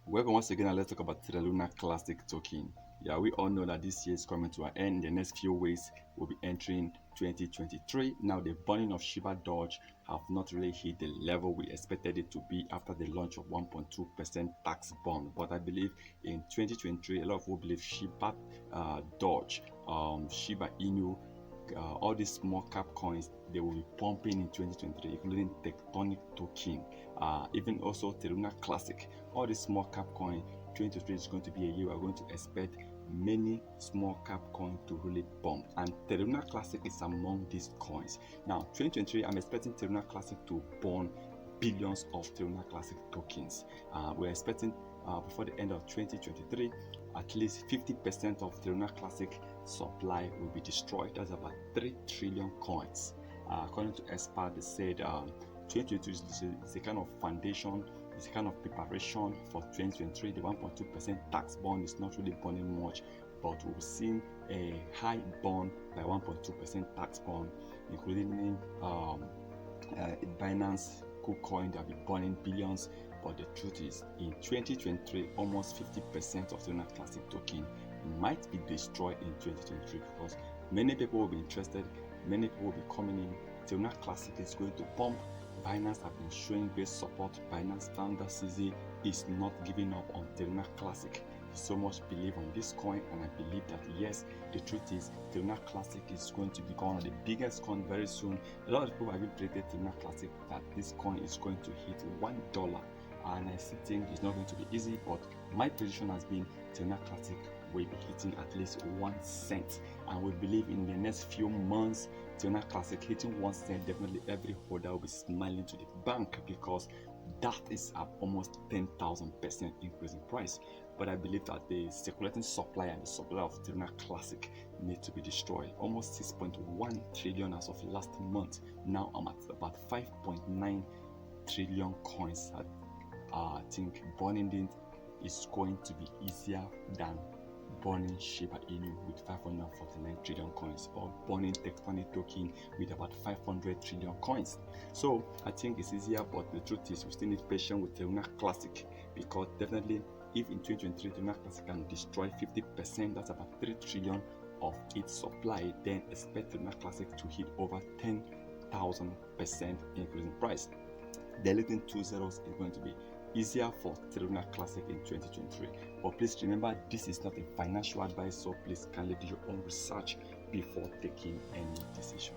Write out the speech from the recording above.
Welcome once again, and let's talk about the Luna Classic token. Yeah, we all know that this year is coming to an end. The next few weeks we'll be entering 2023. Now, the burning of Shiba Doge have not really hit the level we expected it to be after the launch of 1.2% tax bond. But I believe in 2023, a lot of people believe Shiba Doge, Shiba Inu, all these small cap coins, they will be pumping in 2023, including Tonic token, even also Terra Classic. All these small cap coin, 2023 is going to be a year we're going to expect many small cap coins to really pump, and Terra Classic is among these coins. Now 2023, I'm expecting Terra Classic to burn billions of Terra Classic tokens. We're expecting before the end of 2023, at least 50% of Terra Classic supply will be destroyed. That's about 3 trillion coins. According to experts, they said 2023 is a kind of foundation, it's a kind of preparation for 2023. The 1.2% tax bond is not really burning much, but we've seen a high bond by 1.2% tax bond, including Binance, Kucoin, that will be burning billions. But the truth is, in 2023, almost 50% of Terra Classic token might be destroyed in 2023 because many people will be interested, many people will be coming in. Terra Classic is going to pump. Binance have been showing great support. Binance founder CZ is not giving up on Terra Classic. He so much believe on this coin, and I believe that yes, the truth is Terra Classic is going to become one of the biggest coin very soon. A lot of people have even predicted Terra Classic that this coin is going to hit $1. And I still think it's not going to be easy, but my prediction has been Terra Classic will be hitting at least 1 cent, and we believe in the next few months Terra Classic hitting 1 cent, definitely every holder will be smiling to the bank, because that is at almost 10,000% increase in price. But I believe that the circulating supply and the supply of Terra Classic need to be destroyed. Almost 6.1 trillion as of last month. Now I'm at about 5.9 trillion coins. I think burning it is going to be easier than burning Shiba Inu with 549 trillion coins, or burning Tectonic token with about 500 trillion coins. So I think it's easier, but the truth is we still need patience with Terra Classic, because definitely if in 2023 Terra Classic can destroy 50%, that's about 3 trillion of its supply, then expect Terra Classic to hit over 10,000% increase in price. Deleting 2 zeros is going to be easier for Terra Classic in 2023. But please remember, this is not a financial advice, so please kindly do your own research before taking any decision.